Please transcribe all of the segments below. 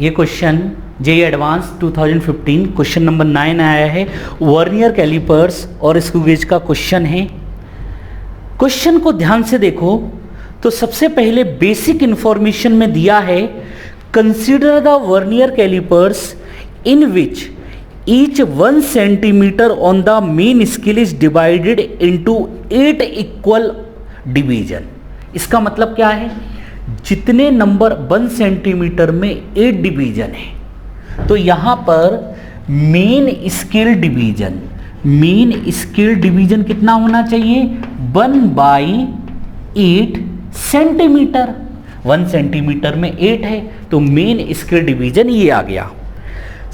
ये question JEE advance 2015 question number 9 आया है। वर्नियर कैलिपर्स और स्क्रू गेज का क्वेश्चन है। क्वेश्चन को ध्यान से देखो तो सबसे पहले बेसिक इंफॉर्मेशन में दिया है, consider the vernier callipers in which each 1 centimeter on the main scale is divided into 8 equal division। इसका मतलब क्या है, जितने नंबर 1 सेंटीमीटर में 8 डिवीजन है, तो यहां पर मेन स्केल डिवीजन कितना होना चाहिए, 1/8 सेंटीमीटर। 1 सेंटीमीटर में 8 है तो मेन स्केल डिवीजन ये आ गया।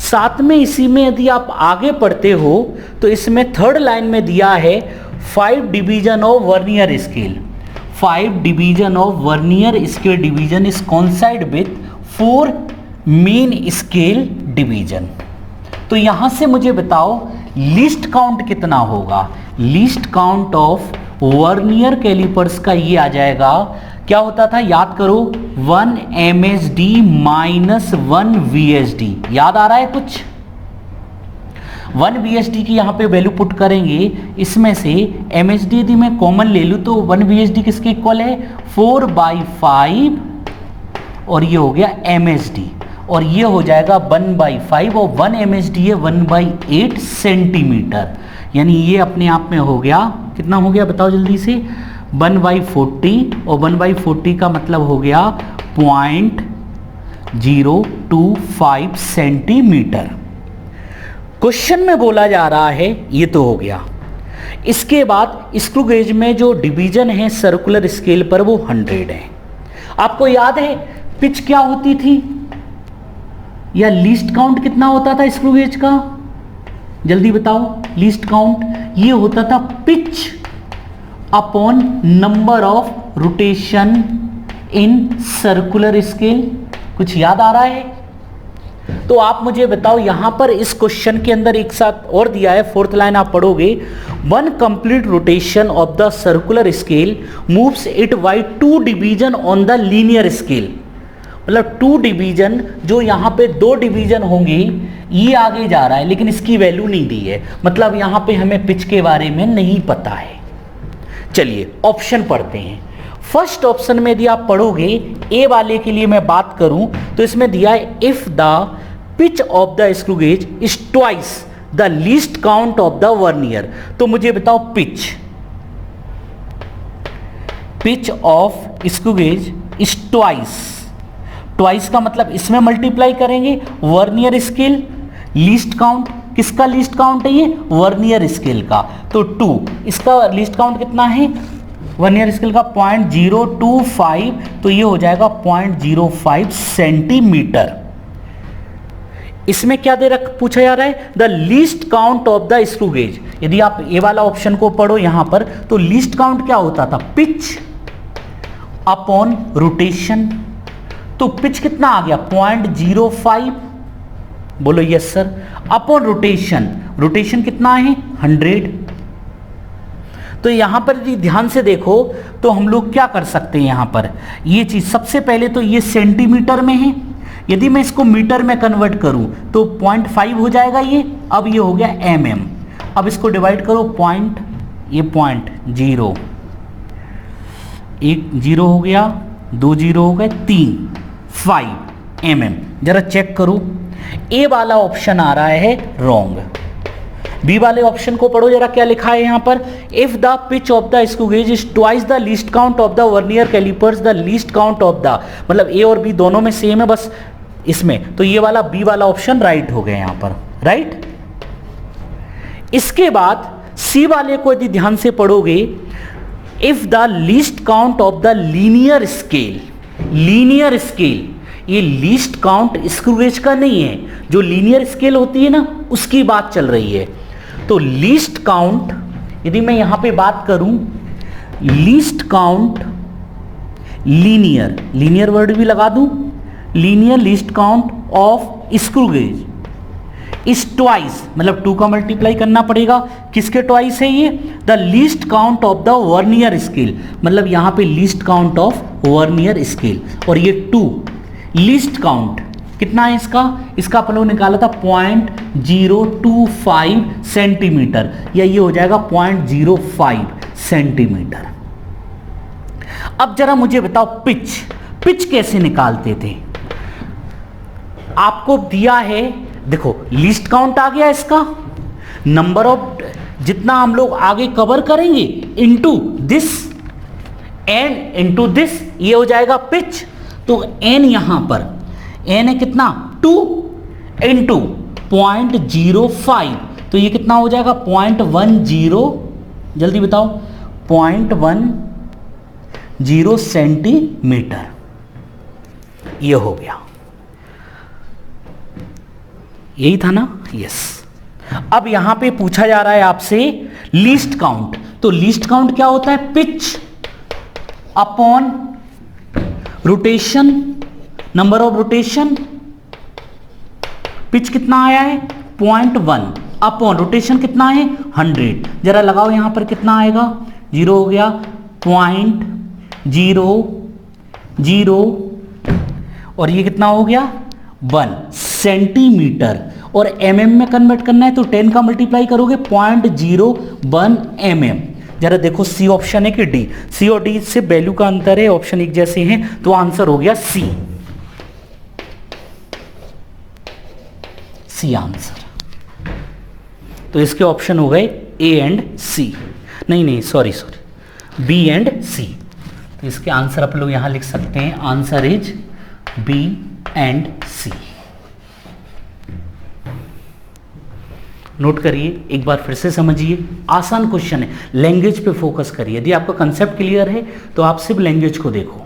साथ में इसी में यदि आप आगे पढ़ते हो तो इसमें थर्ड लाइन में दिया है 5 division of vernier scale. 5 division of vernier scale division is coincide with 4 main scale division. तो यहां से मुझे बताओ लीस्ट काउंट कितना होगा। Least count of vernier callipers का ये आ जाएगा, क्या होता था याद करो, 1 MSD माइनस 1 VSD। याद आ रहा है कुछ? 1 VSD की यहां पे वैल्यू पुट करेंगे, इसमें से MSD यदि मैं कॉमन ले लूं तो 1 VSD किसके इक्वल है, 4/5, और ये हो गया MSD, और ये हो जाएगा 1/5, और 1 MSD है 1/8 सेंटीमीटर। यानी ये अपने आप में हो गया, कितना हो गया बताओ जल्दी से, 1/40, और 1/40 का मतलब हो गया 0.025 सेंटीमीटर। क्वेश्चन में बोला जा रहा है, ये तो हो गया। इसके बाद स्क्रू गेज में जो डिवीजन है सर्कुलर स्केल पर वो 100 है। आपको याद है पिच क्या होती थी, या लीस्ट काउंट कितना होता था स्क्रू गेज का, जल्दी बताओ। लीस्ट काउंट ये होता था pitch upon number of rotation in circular scale. कुछ याद आ रहा है? तो आप मुझे बताओ, यहां पर इस क्वेश्चन के अंदर एक साथ और दिया है, फोर्थ लाइन आप पढ़ोगे, 1 complete rotation of the circular scale moves it by 2 division on the linear scale. मतलब 2 डिवीजन, जो यहां पे 2 डिवीजन होंगे, ये आगे जा रहा है, लेकिन इसकी वैल्यू नहीं दी है, मतलब यहां पे हमें पिच के बारे में नहीं पता है। चलिए ऑप्शन पढ़ते हैं। फर्स्ट ऑप्शन में यदि आप पढ़ोगे, ए वाले के लिए मैं बात करूं तो इसमें दिया है, if the pitch of the screw gauge is twice the least count of the vernier. तो मुझे बताओ pitch of screw gauge is twice का मतलब इसमें मल्टीप्लाई करेंगे वर्नियर स्केल, लीस्ट काउंट, किसका लीस्ट काउंट है ये, वर्नियर स्केल का, तो 2। इसका लीस्ट काउंट कितना है, वर्नियर स्केल का 0.025, तो ये हो जाएगा 0.05 सेंटीमीटर। इसमें क्या पूछा जा रहा है, the least count of the screw gauge. यदि आप ए वाला ऑप्शन को पढ़ो यहां पर, तो लीस्ट काउंट क्या होता था, पिच अपॉन रोटेशन। तो पिच कितना आ गया, 0.05, बोलो यस सर, अपॉन रोटेशन कितना है, 100। तो यहां पर यदि ध्यान से देखो तो हम लोग क्या कर सकते हैं, यहां पर ये चीज सबसे पहले तो ये सेंटीमीटर में है, यदि मैं इसको मीटर में कन्वर्ट करूं तो 0.5 हो जाएगा ये। अब ये हो गया mm, अब इसको डिवाइड करो, ये 0.0, 1 0 हो गया, 2 0 हो गए, 3 5 mm। जरा चेक करो, ए वाला ऑप्शन आ रहा है रॉन्ग। बी वाले ऑप्शन को पढ़ो जरा, क्या लिखा है यहां पर, if the pitch of the screw gauge is twice the least count of the vernier callipers the least count of the, मतलब ए और बी दोनों में सेम है बस इसमें, तो ये वाला बी वाला ऑप्शन राइट हो गया यहां पर, राइट। इसके बाद सी वाले को यदि ध्यान से पढ़ोगे, if the least count of the linear scale, ये लीस्ट काउंट स्क्रू गेज का नहीं है, जो लीनियर स्केल होती है ना उसकी बात चल रही है। तो लीस्ट काउंट, यदि मैं यहां पे बात करूं, लीस्ट काउंट लीनियर वर्ड भी लगा दूं, linear least count of screw gauge is twice, मतलब 2 का मल्टीप्लाई करना पड़ेगा, किसके ट्वाइस है ये, the least count of the vernier scale, मतलब यहां पे least count of vernier scale, और ये 2 लीस्ट काउंट कितना है इसका अपन लोग निकाला था 0.025 सेंटीमीटर, या ये हो जाएगा 0.05 सेंटीमीटर। अब जरा मुझे बताओ पिच कैसे निकालते थे। आपको दिया है, देखो लीस्ट काउंट आ गया इसका, नंबर ऑफ जितना हम लोग आगे कवर करेंगे into this and into this, ये हो जाएगा पिच। तो एन यहां पर एन है कितना 2 इनटू 0.05, तो ये कितना हो जाएगा 0.10, जल्दी बताओ 0.10 सेंटीमीटर, ये हो गया। यही था ना, यस। अब यहां पे पूछा जा रहा है आपसे लीस्ट काउंट, तो लीस्ट काउंट क्या होता है, pitch upon rotation, number of rotation. Pitch कितना आया है 0.1 अपॉन रोटेशन कितना है 100, जरा लगाओ यहां पर कितना आएगा, 0 हो गया 0.00 और ये कितना हो गया 1 सेंटीमीटर, और mm में कन्वर्ट करना है तो 10 का मल्टीप्लाई करोगे 0.01 mm। जरा देखो सी ऑप्शन है कि डी, सी और डी से वैल्यू का अंतर है, ऑप्शन एक जैसे हैं, तो आंसर हो गया सी आंसर। तो इसके ऑप्शन हो गए ए एंड सी, नहीं सॉरी बी एंड सी। तो इसके आंसर आप लोग यहां लिख सकते हैं, answer is B and C. Note करिए, एक बार फिर से समझिए, आसान क्वेश्चन है, लैंग्वेज पे फोकस करिए। यदि आपका कंसेप्ट क्लियर है तो आप सिर्फ लैंग्वेज को देखो।